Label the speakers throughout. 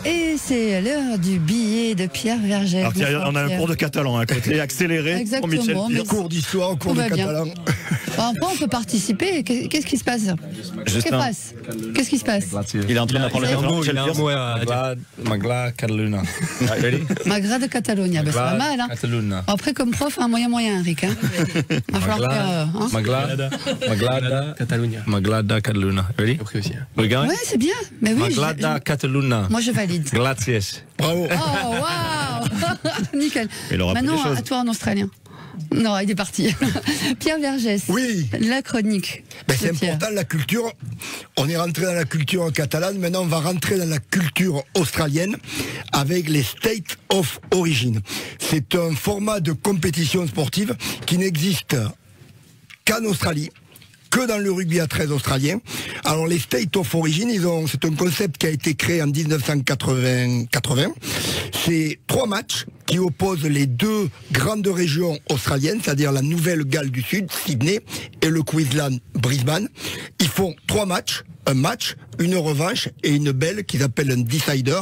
Speaker 1: Et c'est l'heure du billet de Pierre Vergès.
Speaker 2: Alors, on a un cours de catalan à côté, accéléré.
Speaker 1: Exactement.
Speaker 2: Pour
Speaker 3: cours d'histoire, cours de catalan.
Speaker 1: Enfin, on peut participer. Qu'est-ce qui se passe? Qu'est-ce qui se passe?
Speaker 2: Il est en train d'apprendre le catalan.
Speaker 4: Il a un mot à dire. Magla Cataluna.
Speaker 1: Magra de Catalonia. Ben, c'est pas mal. Hein.
Speaker 4: Cataluna.
Speaker 1: Après, comme prof, un moyen, Rick. Hein. Va falloir faire, hein.
Speaker 4: Maglada Catalunya. Maglada Cataluna. Ready?
Speaker 1: Ouais, c'est bien. Mais oui,
Speaker 4: Maglada Cataluna.
Speaker 1: moi, je valide.
Speaker 4: Gracias.
Speaker 3: Bravo.
Speaker 1: Oh, waouh. Nickel.
Speaker 2: Maintenant,
Speaker 1: à toi en australien. Non, il est parti. Pierre Vergès.
Speaker 3: Oui.
Speaker 1: La chronique.
Speaker 3: C'est important, la culture. On est rentré dans la culture catalane. Maintenant, on va rentrer dans la culture australienne avec les State of Origin. C'est un format de compétition sportive qui n'existe qu'en Australie, que dans le rugby à 13 australien. Alors les State of Origin, c'est un concept qui a été créé en 1980. C'est 3 matchs qui opposent les 2 grandes régions australiennes, c'est-à-dire la Nouvelle-Galles du Sud, Sydney, et le Queensland, Brisbane. Ils font 3 matchs. Un match, une revanche et une belle qu'ils appellent un decider.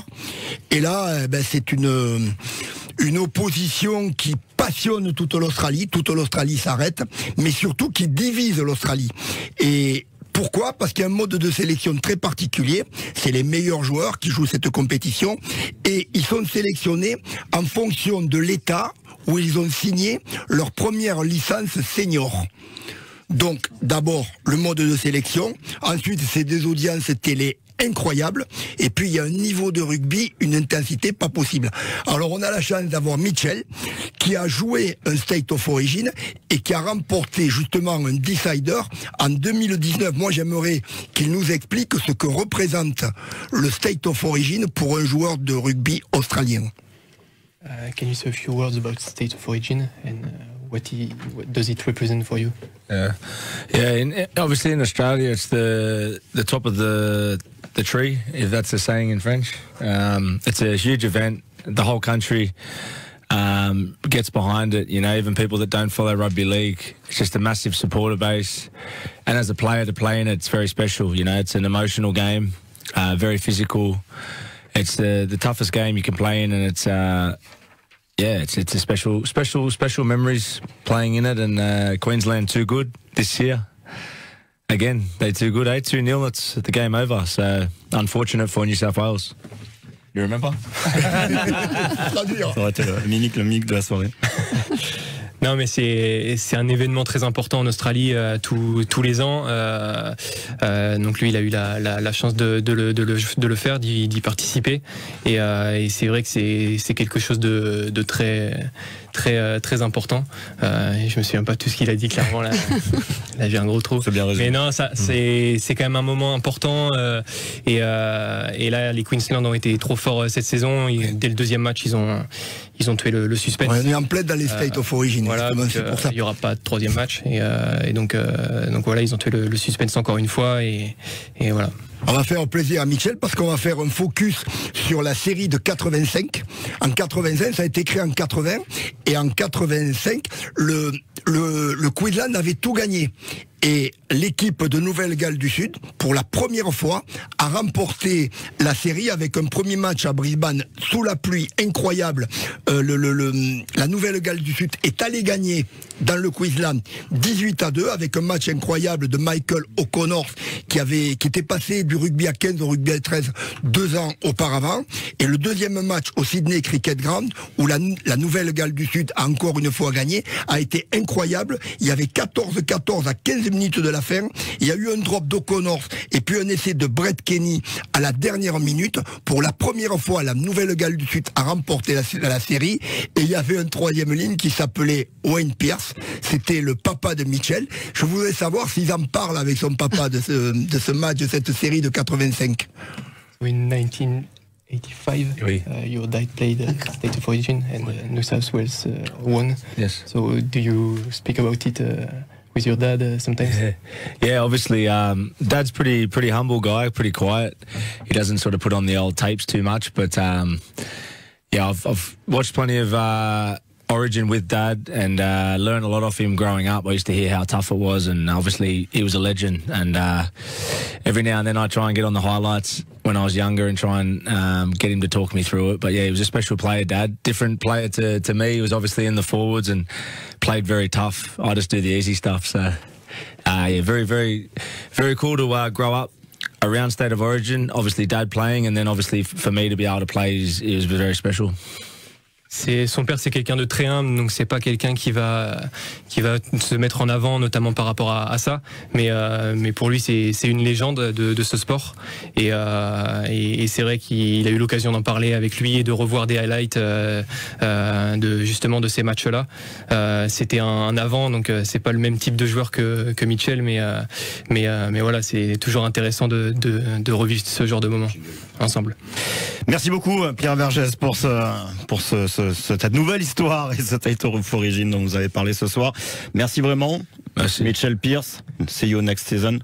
Speaker 3: Et là, c'est une opposition qui passionne toute l'Australie. Toute l'Australie s'arrête, mais surtout qui divise l'Australie. Et pourquoi? Parce qu'il y a un mode de sélection très particulier. C'est les meilleurs joueurs qui jouent cette compétition. Et ils sont sélectionnés en fonction de l'État où ils ont signé leur première licence senior. Donc, d'abord, le mode de sélection. Ensuite, c'est des audiences télé incroyables. Et puis, il y a un niveau de rugby, une intensité pas possible. Alors, on a la chance d'avoir Mitchell, qui a joué un State of Origin et qui a remporté justement un decider en 2019. Moi, j'aimerais qu'il nous explique ce que représente le State of Origin pour un joueur de rugby australien.
Speaker 5: Can you say a few words about State of Origin and what does it represent for you?
Speaker 4: Obviously in Australia, it's the top of the tree, if that's a saying in French. It's a huge event. The whole country gets behind it. You know, even people that don't follow rugby league, it's just a massive supporter base. And as a player to play in it, it's very special. You know, it's an emotional game, very physical. It's the toughest game you can play in, and it's it's a special memories playing in it. And Queensland too good this year. Again, they're too good. 2-0. It's the game over. So unfortunate for New South Wales. You remember?
Speaker 2: Ça aurait été le mimique de la soirée.
Speaker 5: Non, mais c'est un événement très important en Australie tous les ans. Donc lui, il a eu la chance de le faire, d'y participer. Et c'est vrai que c'est quelque chose de très important. Je me souviens pas de tout ce qu'il a dit clairement là. Là j'ai un gros trou.
Speaker 2: Bien résumé.
Speaker 5: Mais non, c'est quand même un moment important. Et là, les Queensland ont été trop forts cette saison. Dès le deuxième match, ils ont tué le suspense.
Speaker 3: On est en plein dans les State of Origin.
Speaker 5: Voilà,
Speaker 3: c'est pour ça.
Speaker 5: Il n'y aura pas de troisième match. Et donc voilà, ils ont tué le suspense encore une fois. Et voilà.
Speaker 3: On va faire plaisir à Mitchell parce qu'on va faire un focus sur la série de 85. En 85, ça a été créé en 80. Et en 85, le Queensland avait tout gagné. Et l'équipe de Nouvelle-Galles du Sud, pour la première fois, a remporté la série avec un premier match à Brisbane sous la pluie incroyable. La Nouvelle-Galles du Sud est allée gagner dans le Queensland 18-2 avec un match incroyable de Michael O'Connor qui était passé du rugby à 15 au rugby à 13 2 ans auparavant. Et le deuxième match au Sydney Cricket Ground où la Nouvelle-Galles du Sud a encore une fois gagné a été incroyable. Il y avait 14-14 à 15 minutes de la fin. Il y a eu un drop d'O'Connor et puis un essai de Brett Kenny à la dernière minute. Pour la première fois, la Nouvelle-Galles du Sud a remporté la série. Et il y avait un troisième ligne qui s'appelait Wayne Pierce. C'était le papa de Mitchell. Je voudrais savoir s'ils en parlent avec son papa de ce match, de cette série de 85.
Speaker 5: In 1985, your dad played State of Origin and New South Wales won.
Speaker 4: Yes.
Speaker 5: So do you speak about it with your dad sometimes?
Speaker 4: Yeah, obviously, Dad's pretty humble guy, pretty quiet. He doesn't sort of put on the old tapes too much, but I've watched plenty of Origin with Dad and learned a lot off him growing up. I used to hear how tough it was, and obviously he was a legend. And every now and then I try and get on the highlights when I was younger and try and get him to talk me through it. But yeah, he was a special player, Dad. Different player to me. He was obviously in the forwards and played very tough. I just do the easy stuff. So yeah, very, very, very cool to grow up around State of Origin. Obviously, Dad playing, and then obviously for me to be able to play, it was very special.
Speaker 5: Son père, c'est quelqu'un de très humble, donc c'est pas quelqu'un qui va se mettre en avant, notamment par rapport à ça. Mais pour lui, c'est une légende de ce sport. Et c'est vrai qu'il a eu l'occasion d'en parler avec lui et de revoir des highlights justement de ces matchs-là. C'était un avant, donc c'est pas le même type de joueur que Mitchell, mais voilà, c'est toujours intéressant de revivre ce genre de moments ensemble.
Speaker 2: Merci beaucoup Pierre Vergès pour cette nouvelle histoire et ce State of Origin dont vous avez parlé ce soir. Merci vraiment.
Speaker 4: Merci.
Speaker 2: Mitchell Pearce, see you next season.